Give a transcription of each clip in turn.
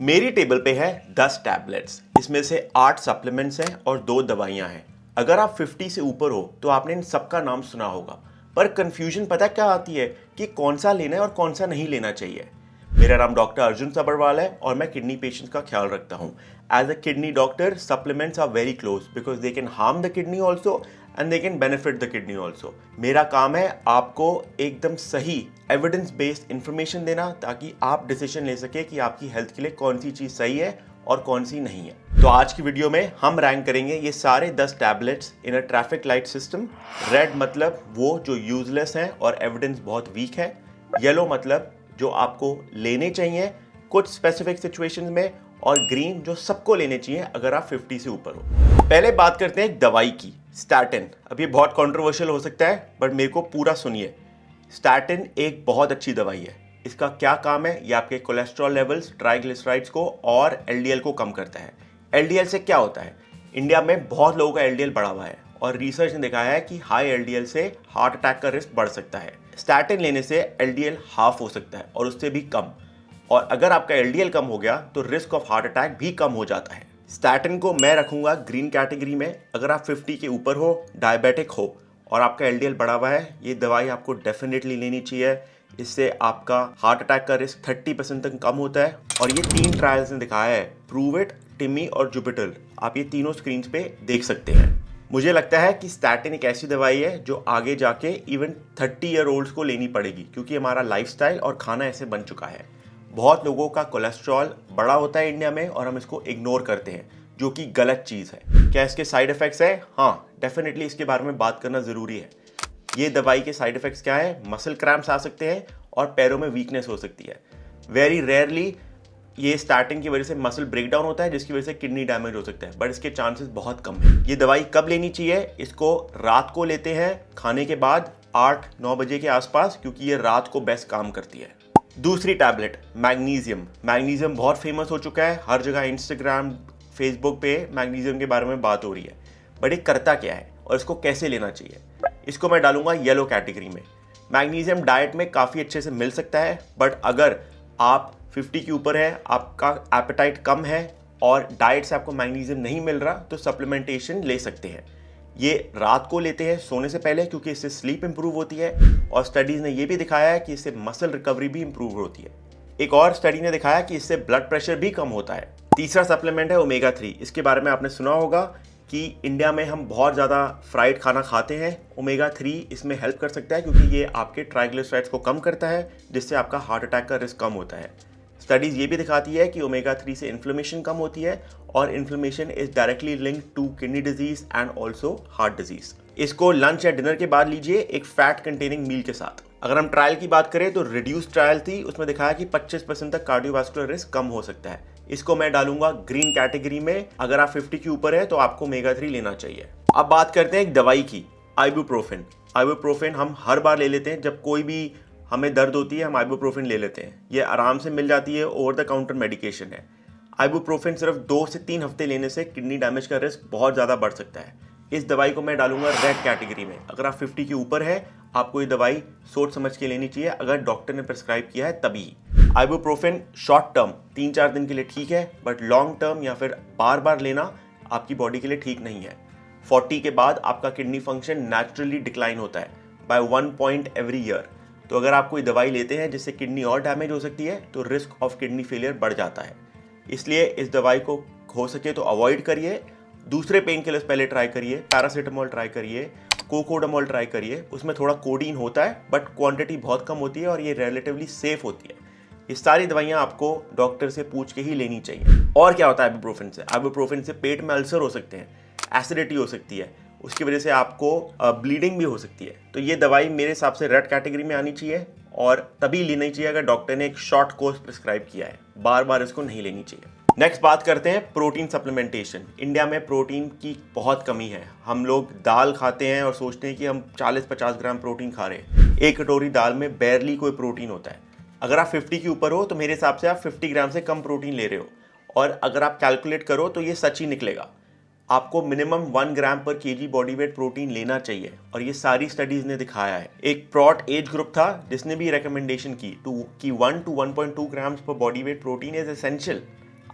मेरी टेबल पे है 10 टैबलेट्स, इसमें से 8 सप्लीमेंट्स हैं और 2 दवाइयां हैं। अगर आप 50 से ऊपर हो तो आपने इन सबका नाम सुना होगा, पर कंफ्यूजन पता क्या आती है कि कौन सा लेना है और कौन सा नहीं लेना चाहिए। मेरा नाम डॉक्टर अर्जुन सबरवाल है और मैं किडनी पेशेंट्स का ख्याल रखता हूँ। As a kidney doctor, supplements are very close because they can harm the kidney also and they can benefit the kidney also. मेरा काम है आपको एकदम सही एविडेंस बेस्ड इंफॉर्मेशन देना ताकि आप डिसीजन ले सके कि आपकी हेल्थ के लिए कौन सी चीज़ सही है और कौन सी नहीं है। तो आज की वीडियो में हम रैंक करेंगे ये सारे 10 tablets in a traffic light system. Red मतलब वो जो यूजलेस हैं और एविडेंस बहुत वीक है। येलो मतलब जो आपको लेने चाहिए कुछ स्पेसिफिक सिचुएशंस में, और ग्रीन जो सबको लेने चाहिए अगर आप 50 से ऊपर हो। पहले बात करते हैं एक दवाई की, स्टैटिन। अब ये बहुत कंट्रोवर्शियल हो सकता है बट मेरे को पूरा सुनिए। स्टैटिन एक बहुत अच्छी दवाई है। इसका क्या काम है? ये आपके कोलेस्ट्रॉल लेवल्स, ट्राइग्लिसराइड्स को और एलडीएल को कम करता है। एलडीएल से क्या होता है? इंडिया में बहुत लोगों का एलडीएल बढ़ा हुआ है और रिसर्च ने दिखाया है कि हाई एलडीएल से हार्ट अटैक का रिस्क बढ़ सकता है। स्टैटिन लेने से एलडीएल हाफ हो सकता है और उससे भी कम, और अगर आपका एलडीएल कम हो गया तो रिस्क ऑफ हार्ट अटैक भी कम हो जाता है। स्टैटिन को मैं रखूंगा ग्रीन कैटेगरी में। अगर आप 50 के ऊपर हो, डायबिटिक हो और आपका एलडीएल बढ़ा हुआ है, ये दवाई आपको डेफिनेटली लेनी चाहिए। इससे आपका हार्ट अटैक का रिस्क 30% तक कम होता है और ये 3 ट्रायल्स ने दिखाया है, प्रूव इट, टिमी और जुपिटर। आप ये तीनों स्क्रीन पे देख सकते हैं। मुझे लगता है कि स्टैटिन एक ऐसी दवाई है जो आगे जाके इवन 30 ईयर ओल्ड्स को लेनी पड़ेगी क्योंकि हमारा लाइफस्टाइल और खाना ऐसे बन चुका है। बहुत लोगों का कोलेस्ट्रॉल बड़ा होता है इंडिया में और हम इसको इग्नोर करते हैं, जो कि गलत चीज़ है। क्या इसके साइड इफ़ेक्ट्स है? हाँ, डेफिनेटली इसके बारे में बात करना ज़रूरी है। ये दवाई के साइड इफ़ेक्ट्स क्या है? मसल क्रैम्प्स आ सकते हैं और पैरों में वीकनेस हो सकती है। वेरी रेयरली ये स्टार्टिंग की वजह से मसल ब्रेकडाउन होता है जिसकी वजह से किडनी डैमेज हो सकता है, बट इसके चांसेस बहुत कम है। ये दवाई कब लेनी चाहिए? इसको रात को लेते हैं खाने के बाद 8-9 बजे के आसपास, क्योंकि ये रात को बेस्ट काम करती है। दूसरी टैबलेट मैग्नीशियम। मैग्नीशियम बहुत फेमस हो चुका है, हर जगह इंस्टाग्राम, फेसबुक पे मैग्नीशियम के बारे में बात हो रही है, बट ये करता क्या है और इसको कैसे लेना चाहिए? इसको मैं डालूंगा येलो कैटेगरी में। मैग्नीशियम डाइट में काफ़ी अच्छे से मिल सकता है, बट अगर आप 50 के ऊपर है, आपका एपेटाइट कम है और डाइट से आपको मैग्नीशियम नहीं मिल रहा, तो सप्लीमेंटेशन ले सकते हैं। ये रात को लेते हैं सोने से पहले क्योंकि इससे स्लीप इंप्रूव होती है और स्टडीज ने ये भी दिखाया है कि इससे मसल रिकवरी भी इंप्रूव होती है। एक और स्टडी ने दिखाया कि इससे ब्लड प्रेशर भी कम होता है। तीसरा सप्लीमेंट है ओमेगा 3। इसके बारे में आपने सुना होगा कि इंडिया में हम बहुत ज़्यादा फ्राइड खाना खाते हैं। ओमेगा 3 इसमें हेल्प कर सकता है क्योंकि ये आपके ट्राइग्लिसराइड्स को कम करता है, जिससे आपका हार्ट अटैक का रिस्क कम होता है। स्टडीज ये भी दिखाती है कि ओमेगा 3 से इन्फ्लेमेशन कम होती है और inflammation is directly linked to kidney disease and also heart disease. इसको लंच या डिनर के बाद लीजिए एक फैट कंटेनिंग मील के साथ। अगर हम ट्रायल की बात करें तो रिड्यूस ट्रायल थी, उसमें दिखाया कि 25% तक कार्डियोवास्कुलर रिस्क कम हो सकता है। इसको मैं डालूंगा ग्रीन कैटेगरी में। अगर आप 50 के ऊपर है तो आपको ओमेगा 3 लेना चाहिए। अब बात करते हैं एक दवाई की, आइबुप्रोफेन। आइबुप्रोफेन हम हर बार ले लेते हैं, जब कोई भी हमें दर्द होती है हम आइबुप्रोफेन ले लेते हैं। ये आराम से मिल जाती है, ओवर द काउंटर मेडिकेशन है। आइबुप्रोफेन सिर्फ 2 से 3 हफ्ते लेने से किडनी डैमेज का रिस्क बहुत ज़्यादा बढ़ सकता है। इस दवाई को मैं डालूंगा रेड कैटेगरी में। अगर आप 50 के ऊपर है, आपको ये दवाई सोच समझ के लेनी चाहिए, अगर डॉक्टर ने प्रिस्क्राइब किया है तभी। आइबुप्रोफेन शॉर्ट टर्म 3-4 दिन के लिए ठीक है, बट लॉन्ग टर्म या फिर बार बार लेना आपकी बॉडी के लिए ठीक नहीं है। 40 के बाद आपका किडनी फंक्शन नेचुरली डिक्लाइन होता है बाय 1 पॉइंट एवरी ईयर। तो अगर आप कोई दवाई लेते हैं जिससे किडनी और डैमेज हो सकती है तो रिस्क ऑफ किडनी फेलियर बढ़ जाता है। इसलिए इस दवाई को हो सके तो अवॉइड करिए। दूसरे पेन किलर्स पहले ट्राई करिए, पैरासीटामोल ट्राई करिए, कोकोडामोल ट्राई करिए। उसमें थोड़ा कोडीन होता है बट क्वांटिटी बहुत कम होती है और ये रिलेटिवली सेफ होती है। ये सारी दवाइयाँ आपको डॉक्टर से पूछ के ही लेनी चाहिए। और क्या होता है आइबुप्रोफेन से? आइबुप्रोफेन से पेट में अल्सर हो सकते हैं, एसिडिटी हो सकती है, उसकी वजह से आपको ब्लीडिंग भी हो सकती है। तो ये दवाई मेरे हिसाब से रेड कैटेगरी में आनी चाहिए और तभी लेनी चाहिए अगर डॉक्टर ने एक शॉर्ट कोर्स प्रिस्क्राइब किया है। बार बार इसको नहीं लेनी चाहिए। नेक्स्ट बात करते हैं प्रोटीन सप्लीमेंटेशन। इंडिया में प्रोटीन की बहुत कमी है। हम लोग दाल खाते हैं और सोचते हैं कि हम 40-50 ग्राम प्रोटीन खा रहे हैं। एक कटोरी दाल में बैरली कोई प्रोटीन होता है। अगर आप 50 के ऊपर हो तो मेरे हिसाब से आप 50 ग्राम से कम प्रोटीन ले रहे हो, और अगर आप कैलकुलेट करो तो ये सच ही निकलेगा। आपको मिनिमम 1 ग्राम पर केजी बॉडी वेट प्रोटीन लेना चाहिए और ये सारी स्टडीज ने दिखाया है। एक प्रॉट एज ग्रुप था जिसने भी रिकमेंडेशन की कि 1 to 1.2 ग्राम्स पर body weight protein is essential.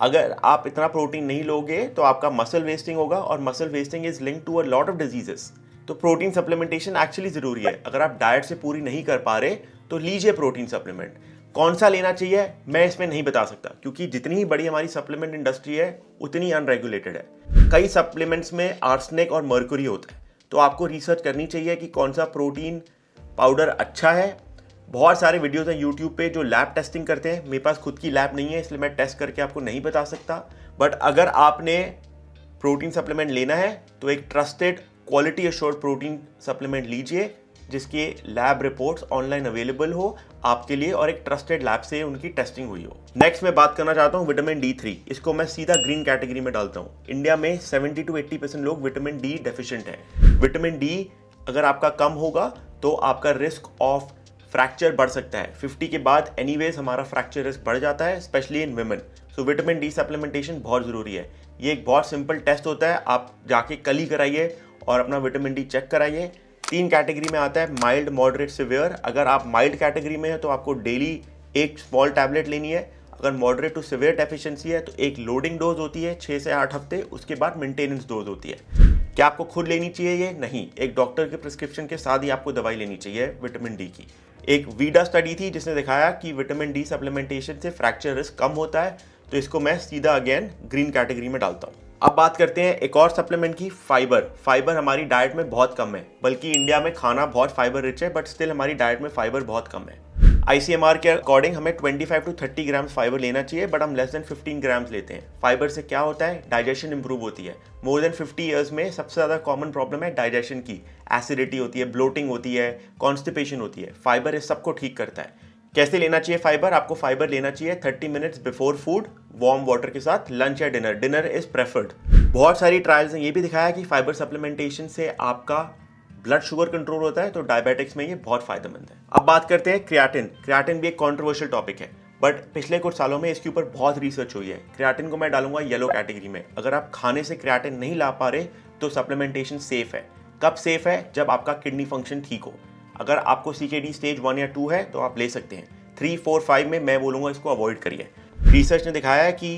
अगर आप इतना प्रोटीन नहीं लोगे तो आपका मसल वेस्टिंग होगा, और muscle wasting is link to a lot of diseases. तो प्रोटीन सप्लीमेंटेशन एक्चुअली ज़रूरी है। अगर आप डाइट से पूरी नहीं कर पा रहे तो लीजिए प्रोटीन सप्लीमेंट। कौन सा लेना चाहिए मैं इसमें नहीं बता सकता, क्योंकि जितनी ही बड़ी हमारी सप्लीमेंट इंडस्ट्री है उतनी अनरेगुलेटेड है। कई सप्लीमेंट्स में आर्सेनिक और मर्क्यूरी होता है, तो आपको रिसर्च करनी चाहिए कि कौन सा प्रोटीन पाउडर अच्छा है। बहुत सारे वीडियोस हैं यूट्यूब पे जो लैब टेस्टिंग करते हैं। मेरे पास खुद की लैब नहीं है, इसलिए मैं टेस्ट करके आपको नहीं बता सकता। बट अगर आपने प्रोटीन सप्लीमेंट लेना है तो एक trusted quality assured protein supplement लीजिए, जिसकी लैब रिपोर्ट्स ऑनलाइन अवेलेबल हो आपके लिए और एक ट्रस्टेड लैब से उनकी टेस्टिंग हुई हो। नेक्स्ट मैं बात करना चाहता हूँ विटामिन D3। इसको मैं सीधा ग्रीन कैटेगरी में डालता हूँ। इंडिया में 70 to 80% लोग विटामिन D डेफिशिएंट है। विटामिन D अगर आपका कम होगा तो आपका रिस्क ऑफ फ्रैक्चर बढ़ सकता है। 50 के बाद एनीवेज हमारा फ्रैक्चर रिस्क बढ़ जाता है, specially in women. So vitamin D supplementation बहुत ज़रूरी है। ये एक बहुत सिंपल टेस्ट होता है, आप जाके कल ही कराइए और अपना विटामिन D चेक कराइए। 3 कैटेगरी में आता है, माइल्ड, मॉडरेट, सिवियर। अगर आप माइल्ड कैटेगरी में है तो आपको डेली एक स्मॉल टैबलेट लेनी है। अगर मॉडरेट टू सिवियर डेफिशिएंसी है तो एक लोडिंग डोज होती है 6 से 8 हफ्ते, उसके बाद मेंटेनेंस डोज होती है। क्या आपको खुद लेनी चाहिए ये? नहीं, एक डॉक्टर के प्रिस्क्रिप्शन के साथ ही आपको दवाई लेनी चाहिए विटामिन D की। एक वीडा स्टडी थी जिसने दिखाया कि विटामिन D सप्लीमेंटेशन से फ्रैक्चर रिस्क कम होता है, तो इसको मैं सीधा अगेन ग्रीन कैटेगरी में डालता हूँ। अब बात करते हैं एक और सप्लीमेंट की, फाइबर। फाइबर हमारी डाइट में बहुत कम है, बल्कि इंडिया में खाना बहुत फाइबर रिच है, बट स्टिल हमारी डाइट में फाइबर बहुत कम है। ICMR के अकॉर्डिंग हमें 25 to 30 ग्राम्स फाइबर लेना चाहिए, बट हम लेस देन 15 ग्राम्स लेते हैं। फाइबर से क्या होता है? डाइजेशन इंप्रूव होती है। मोर देन 50 ईयर्स में सबसे ज़्यादा कॉमन प्रॉब्लम है डाइजेशन की। एसिडिटी होती है, ब्लोटिंग होती है, कॉन्स्टिपेशन होती है। फाइबर इस सबको ठीक करता है। कैसे लेना चाहिए फाइबर? आपको फाइबर लेना चाहिए 30 minutes before food, warm water के साथ, लंच या डिनर। Dinner is preferred. बहुत सारी ट्रायल्स ने ये भी दिखाया कि फाइबर सप्लीमेंटेशन से आपका ब्लड शुगर कंट्रोल होता है, तो डायबिटिक्स में ये बहुत फायदेमंद है। अब बात करते हैं क्रियाटिन। क्रियाटिन भी एक कंट्रोवर्शियल टॉपिक है, बट पिछले कुछ सालों में इसके ऊपर बहुत रिसर्च हुई है। क्रियाटिन को मैं डालूंगा येलो कैटेगरी में। अगर आप खाने से क्रियाटिन नहीं ला पा रहे तो सप्लीमेंटेशन सेफ है। कब सेफ है? जब आपका किडनी फंक्शन ठीक हो। अगर आपको CKD स्टेज 1 या 2 है तो आप ले सकते हैं। 3, 4, 5 में मैं बोलूँगा इसको अवॉइड करिए। रिसर्च ने दिखाया है कि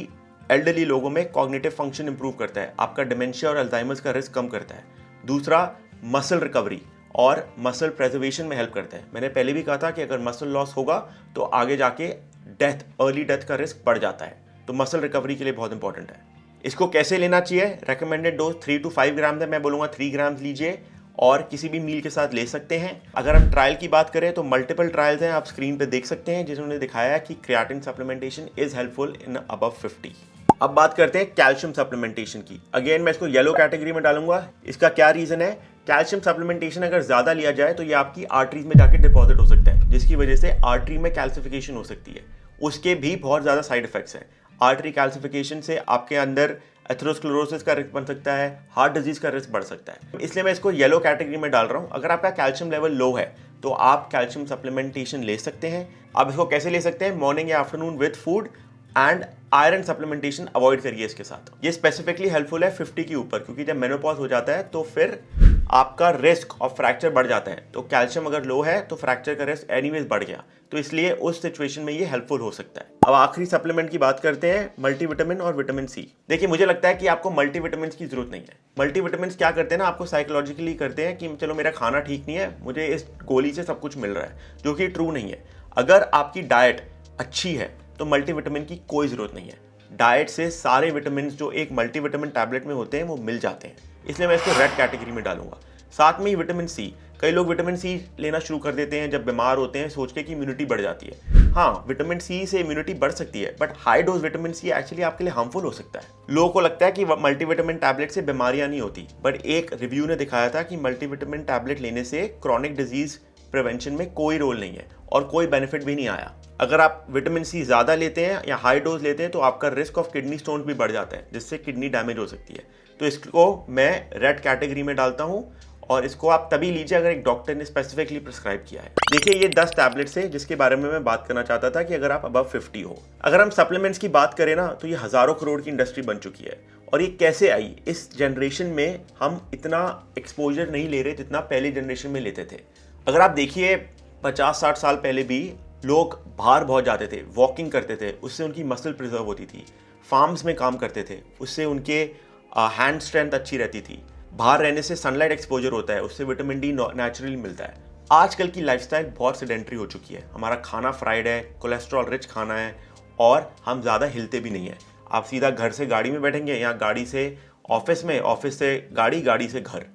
एल्डरली लोगों में कॉग्निटिव फंक्शन इंप्रूव करता है, आपका डिमेंशिया और अल्जाइमर्स का रिस्क कम करता है। दूसरा, मसल रिकवरी और मसल प्रेजर्वेशन में हेल्प करता है। मैंने पहले भी कहा था कि अगर मसल लॉस होगा तो आगे जाके अर्ली डेथ का रिस्क बढ़ जाता है, तो मसल रिकवरी के लिए बहुत इंपॉर्टेंट है। इसको कैसे लेना चाहिए? रेकमेंडेड डोज 3 to 5 ग्राम है, मैं बोलूँगा 3 ग्राम लीजिए और किसी भी मील के साथ ले सकते हैं। अगर हम ट्रायल की बात करें तो मल्टीपल ट्रायल्स हैं, आप स्क्रीन पे देख सकते हैं, जिन्होंने दिखाया कि creatine supplementation is helpful in above 50। अब बात करते हैं कैल्शियम सप्लीमेंटेशन की। अगेन मैं इसको येलो कैटेगरी में डालूंगा। इसका क्या रीजन है? कैल्शियम सप्लीमेंटेशन अगर ज्यादा लिया जाए तो ये आपकी आर्टरीज में जाके डिपॉजिट हो सकता है, जिसकी वजह से आर्टरी में कैल्सिफिकेशन हो सकती है। उसके भी बहुत ज्यादा साइड इफेक्ट्स हैं। आर्टरी कैल्सिफिकेशन से आपके अंदर एथेरोस्क्लेरोसिस का रिस्क बन सकता है, हार्ट डिजीज का रिस्क बढ़ सकता है। इसलिए मैं इसको येलो कैटेगरी में डाल रहा हूँ। अगर आपका कैल्शियम लेवल लो है तो आप कैल्शियम सप्लीमेंटेशन ले सकते हैं। आप इसको कैसे ले सकते हैं? मॉर्निंग या afternoon with food, and iron supplementation avoid करिए इसके साथ। ये स्पेसिफिकली हेल्पफुल है 50 के ऊपर, क्योंकि जब मेनोपॉज हो जाता है तो फिर आपका रिस्क ऑफ फ्रैक्चर बढ़ जाता है। तो कैल्शियम अगर लो है तो फ्रैक्चर का रिस्क एनीवेज बढ़ गया, तो इसलिए उस सिचुएशन में ये हेल्पफुल हो सकता है। अब आखिरी सप्लीमेंट की बात करते हैं, मल्टीविटामिन और विटामिन C। देखिए, मुझे लगता है कि आपको मल्टीविटामिन की जरूरत नहीं है। मल्टीविटामिन क्या करते हैं ना, आपको साइकोलॉजिकली करते हैं कि चलो मेरा खाना ठीक नहीं है, मुझे इस गोली से सब कुछ मिल रहा है, जो कि ट्रू नहीं है। अगर आपकी डाइट अच्छी है तो मल्टीविटामिन की कोई जरूरत नहीं है। डाइट से सारे विटामिन जो एक मल्टीविटामिन टैबलेट में होते हैं वो मिल जाते हैं, इसलिए मैं इसको रेड कैटेगरी में डालूंगा। साथ में ही विटामिन C। कई लोग विटामिन C लेना शुरू कर देते हैं जब बीमार होते हैं, सोच के कि इम्यूनिटी बढ़ जाती है। हाँ, विटामिन C से इम्यूनिटी बढ़ सकती है, but high dose vitamin C actually आपके लिए हार्मफुल हो सकता है। लोगों को लगता है कि मल्टीविटामिन टैबलेट से बीमारियां नहीं होती, बट एक रिव्यू ने दिखाया था कि मल्टीविटामिन टैबलेट लेने से क्रॉनिक डिजीज प्रिवेंशन में कोई रोल नहीं है और कोई बेनिफिट भी नहीं आया। अगर आप विटामिन C ज़्यादा लेते हैं या हाई डोज लेते हैं तो आपका रिस्क ऑफ किडनी स्टोन भी बढ़ जाता है, जिससे किडनी डैमेज हो सकती है। तो इसको मैं रेड कैटेगरी में डालता हूँ, और इसको आप तभी लीजिए अगर एक डॉक्टर ने स्पेसिफिकली प्रिस्क्राइब किया है। देखिए, ये 10 टैबलेट्स है जिसके बारे में मैं बात करना चाहता था कि अगर आप अबव 50 हो। अगर हम सप्लीमेंट्स की बात करें ना, तो ये हज़ारों करोड़ की इंडस्ट्री बन चुकी है। और ये कैसे आई? इस जनरेशन में हम इतना एक्सपोजर नहीं ले रहे जितना पहली जनरेशन में लेते थे। अगर आप देखिए 50-60 साल पहले भी लोग बाहर बहुत जाते थे, वॉकिंग करते थे, उससे उनकी मसल प्रिजर्व होती थी। फार्म्स में काम करते थे, उससे उनके हैंड स्ट्रेंथ अच्छी रहती थी। बाहर रहने से सनलाइट एक्सपोजर होता है, उससे विटामिन डी नेचुरली मिलता है। आजकल की लाइफस्टाइल बहुत सेडेंटरी हो चुकी है, हमारा खाना फ्राइड है, कोलेस्ट्रॉल रिच खाना है और हम ज़्यादा हिलते भी नहीं हैं। आप सीधा घर से गाड़ी में बैठेंगे या गाड़ी से ऑफिस में, ऑफिस से गाड़ी, गाड़ी से घर,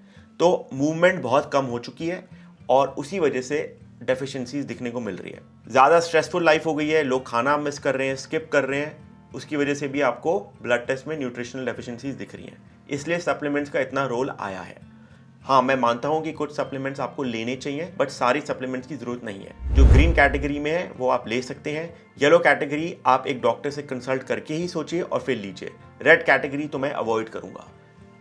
तो मूवमेंट बहुत कम हो चुकी है और उसी वजह से डेफिशिएंसीज दिखने को मिल रही है। ज़्यादा स्ट्रेसफुल लाइफ हो गई है, लोग खाना मिस कर रहे हैं, स्किप कर रहे हैं, उसकी वजह से भी आपको ब्लड टेस्ट में न्यूट्रिशनल डेफिशिएंसीज दिख रही हैं। इसलिए सप्लीमेंट्स का इतना रोल आया है। हाँ, मैं मानता हूँ कि कुछ सप्लीमेंट्स आपको लेने चाहिए, बट सारी सप्लीमेंट्स की ज़रूरत नहीं है। जो ग्रीन कैटेगरी में है वो आप ले सकते हैं। येलो कैटेगरी आप एक डॉक्टर से कंसल्ट करके ही सोचिए और फिर लीजिए। रेड कैटेगरी तो मैं अवॉइड करूँगा।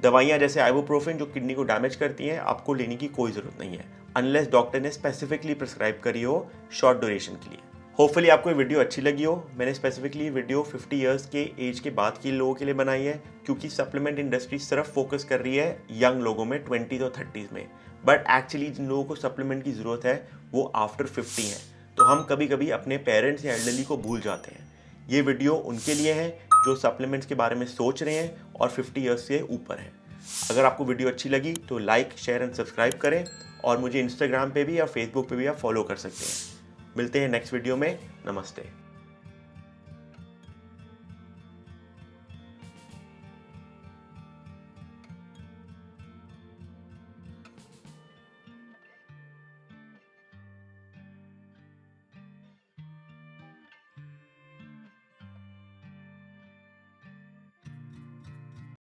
दवाइयाँ जैसे आइबुप्रोफेन जो किडनी को डैमेज करती हैं, आपको लेने की कोई ज़रूरत नहीं है अनलेस डॉक्टर ने स्पेसिफिकली प्रिस्क्राइब करी हो शॉर्ट ड्यूरेशन के लिए। होपफुली आपको ये वीडियो अच्छी लगी हो। मैंने स्पेसिफिकली वीडियो 50 इयर्स के एज के बाद के लोगों के लिए बनाई है, क्योंकि सप्लीमेंट इंडस्ट्री सिर्फ फोकस कर रही है यंग लोगों में 20 to 30s में, बट एक्चुअली जिन लोगों को सप्लीमेंट की ज़रूरत है वो आफ्टर 50 है। तो हम कभी कभी अपने पेरेंट्स या एल्डरली को भूल जाते हैं। ये वीडियो उनके लिए है जो सप्लीमेंट्स के बारे में सोच रहे हैं और 50 इयर्स से ऊपर हैं। अगर आपको वीडियो अच्छी लगी तो लाइक, शेयर एंड सब्सक्राइब करें और मुझे इंस्टाग्राम पे भी या फेसबुक पे भी आप फॉलो कर सकते हैं। मिलते हैं नेक्स्ट वीडियो में। नमस्ते।